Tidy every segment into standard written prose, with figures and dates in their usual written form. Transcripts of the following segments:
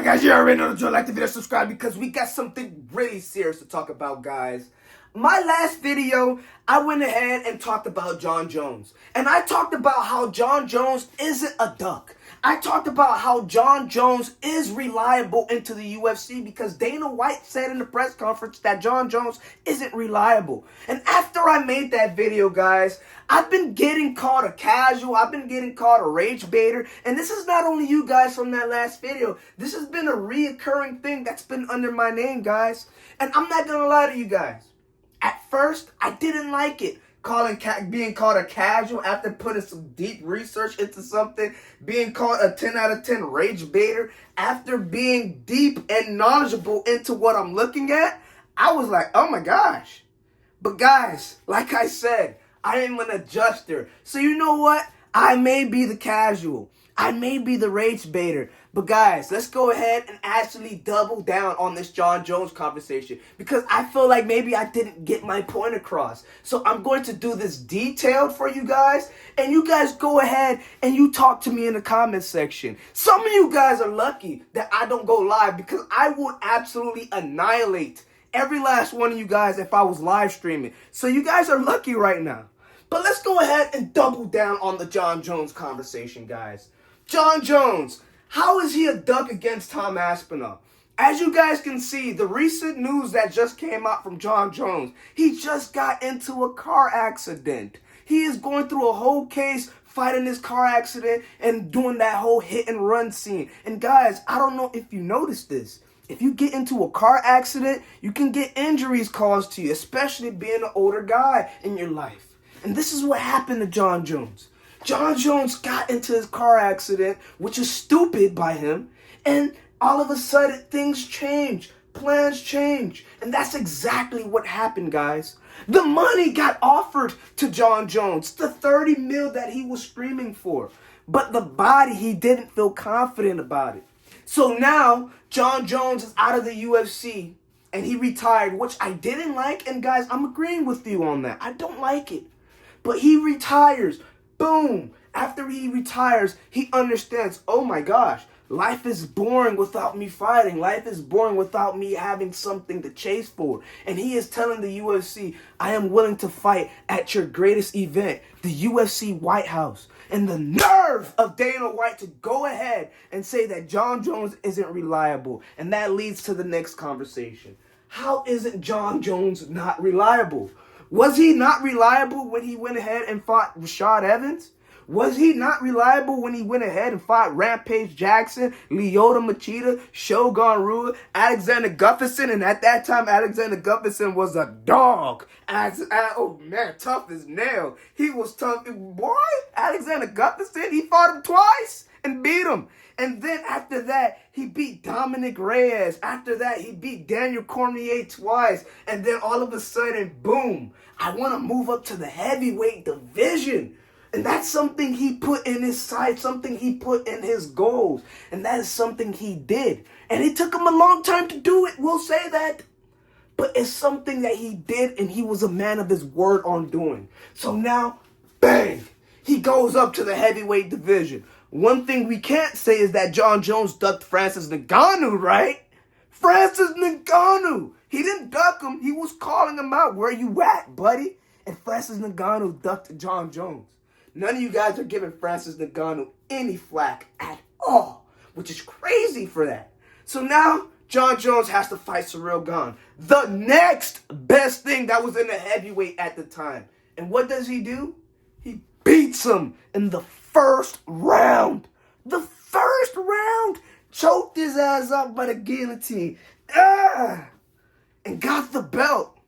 guys, you already know the drill. Like the video, subscribe, because we got something really serious to talk about, guys. My last video, I went ahead and talked about Jon Jones. And I talked about how Jon Jones isn't a duck. I talked about how Jon Jones is reliable into the UFC because Dana White said in the press conference that Jon Jones isn't reliable. And after I made that video, guys, I've been getting called a casual. I've been getting called a rage baiter. And this is not only you guys from that last video. This has been a reoccurring thing that's been under my name, guys. And I'm not going to lie to you guys. At first, I didn't like it. Being called a casual after putting some deep research into something. Being called a 10 out of 10 rage baiter after being deep and knowledgeable into what I'm looking at. I was like, oh my gosh. But guys, like I said, I am an adjuster. So you know what? I may be the casual. I may be the rage baiter. But guys, let's go ahead and actually double down on this Jon Jones conversation, because I feel like maybe I didn't get my point across. So I'm going to do this detailed for you guys, and you guys go ahead and you talk to me in the comments section. Some of you guys are lucky that I don't go live, because I would absolutely annihilate every last one of you guys if I was live streaming. So you guys are lucky right now. But let's go ahead and double down on the Jon Jones conversation, guys. Jon Jones, how is he a duck against Tom Aspinall? As you guys can see, the recent news that just came out from Jon Jones, he just got into a car accident. He is going through a whole case, fighting this car accident and doing that whole hit and run scene. And guys, I don't know if you noticed this. If you get into a car accident, you can get injuries caused to you, especially being an older guy in your life. And this is what happened to Jon Jones. Jon Jones got into his car accident, which is stupid by him, and all of a sudden things change, plans change, and that's exactly what happened, guys. The money got offered to Jon Jones, the 30 mil that he was screaming for, but the body, he didn't feel confident about it. So now Jon Jones is out of the UFC and he retired, which I didn't like, and guys, I'm agreeing with you on that. I don't like it, but he retires. Boom. After he retires, he understands, oh my gosh, life is boring without me fighting. Life is boring without me having something to chase for. And he is telling the UFC, I am willing to fight at your greatest event, the UFC White House. And the nerve of Dana White to go ahead and say that Jon Jones isn't reliable. And that leads to the next conversation. How isn't Jon Jones not reliable? Was he not reliable when he went ahead and fought Rashad Evans? Was he not reliable when he went ahead and fought Rampage Jackson, Lyoto Machida, Shogun Rua, Alexander Gustafsson? And at that time, Alexander Gustafsson was a dog. Oh man, tough as nail. He was tough. Boy, Alexander Gustafsson, he fought him twice and beat him. And then after that, he beat Dominic Reyes. After that, he beat Daniel Cormier twice. And then all of a sudden, boom, I want to move up to the heavyweight division. And that's something he put in his sight, something he put in his goals. And that is something he did. And it took him a long time to do it, we'll say that. But it's something that he did, and he was a man of his word on doing. So now, bang, he goes up to the heavyweight division. One thing we can't say is that Jon Jones ducked Francis Ngannou, right? Francis Ngannou. He didn't duck him. He was calling him out. Where you at, buddy? And Francis Ngannou ducked Jon Jones. None of you guys are giving Francis Ngannou any flack at all, which is crazy for that. So now Jon Jones has to fight Ciryl Gane, the next best thing that was in the heavyweight at the time. And what does he do? He beats him in the first round. The first round. Choked his ass up by the guillotine. And got the belt.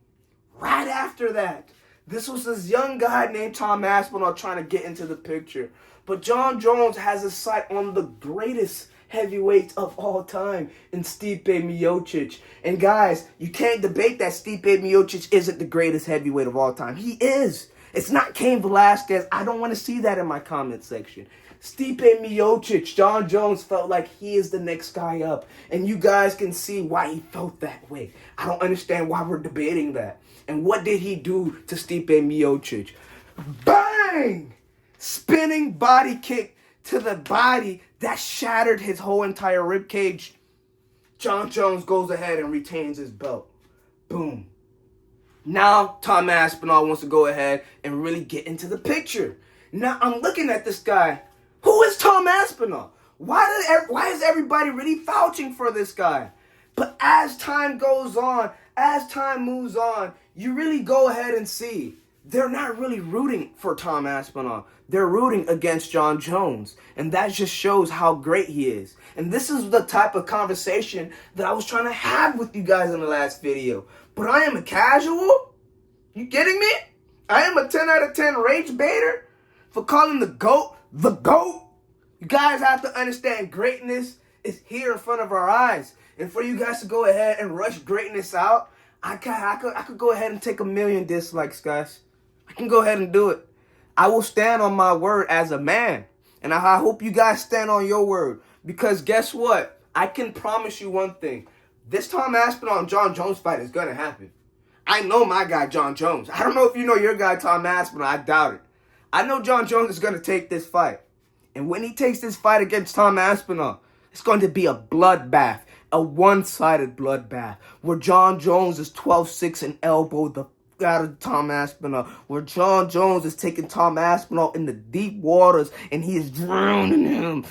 Right after that, this was this young guy named Tom Aspinall trying to get into the picture. But Jon Jones has his sight on the greatest heavyweight of all time in Stipe Miocic. And guys, you can't debate that Stipe Miocic isn't the greatest heavyweight of all time. He is. It's not Cain Velasquez. I don't want to see that in my comment section. Stipe Miocic, Jon Jones felt like he is the next guy up. And you guys can see why he felt that way. I don't understand why we're debating that. And what did he do to Stipe Miocic? Bang! Spinning body kick to the body that shattered his whole entire ribcage. John Jones goes ahead and retains his belt. Boom. Now Tom Aspinall wants to go ahead and really get into the picture. Now I'm looking at this guy. Who is Tom Aspinall? Why is everybody really vouching for this guy? But as time goes on, as time moves on, you really go ahead and see they're not really rooting for Tom Aspinall. They're rooting against John Jones. And that just shows how great he is. And this is the type of conversation that I was trying to have with you guys in the last video. But I am a casual? You kidding me? I am a 10 out of 10 rage baiter for calling the GOAT the GOAT? You guys have to understand greatness is here in front of our eyes. And for you guys to go ahead and rush greatness out, I could go ahead and take 1 million dislikes, guys. I can go ahead and do it. I will stand on my word as a man. And I hope you guys stand on your word. Because guess what? I can promise you one thing. This Tom Aspinall and John Jones fight is going to happen. I know my guy, John Jones. I don't know if you know your guy, Tom Aspinall. I doubt it. I know John Jones is going to take this fight. And when he takes this fight against Tom Aspinall, it's going to be a bloodbath. A one-sided bloodbath. Where John Jones is 12-6 and elbow the out of Tom Aspinall, where John Jones is taking Tom Aspinall in the deep waters and he is drowning him.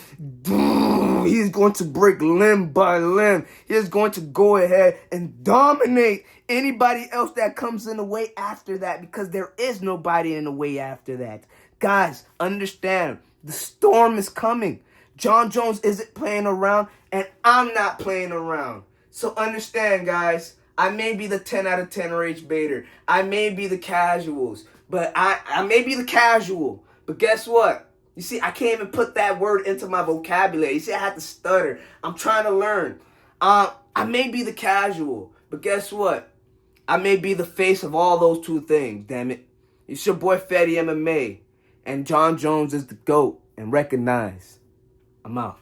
He is going to break limb by limb. He is going to go ahead and dominate anybody else that comes in the way after that, because there is nobody in the way after that. Guys, understand, the storm is coming. John Jones isn't playing around, and I'm not playing around. So understand, guys. I may be the 10 out of 10 rage baiter. I may be the casuals. But I may be the casual. But guess what? You see, I can't even put that word into my vocabulary. You see, I had to stutter. I'm trying to learn. I may be the casual. But guess what? I may be the face of all those two things, damn it. It's your boy Fetty MMA. And John Jones is the GOAT. And recognize. I'm out.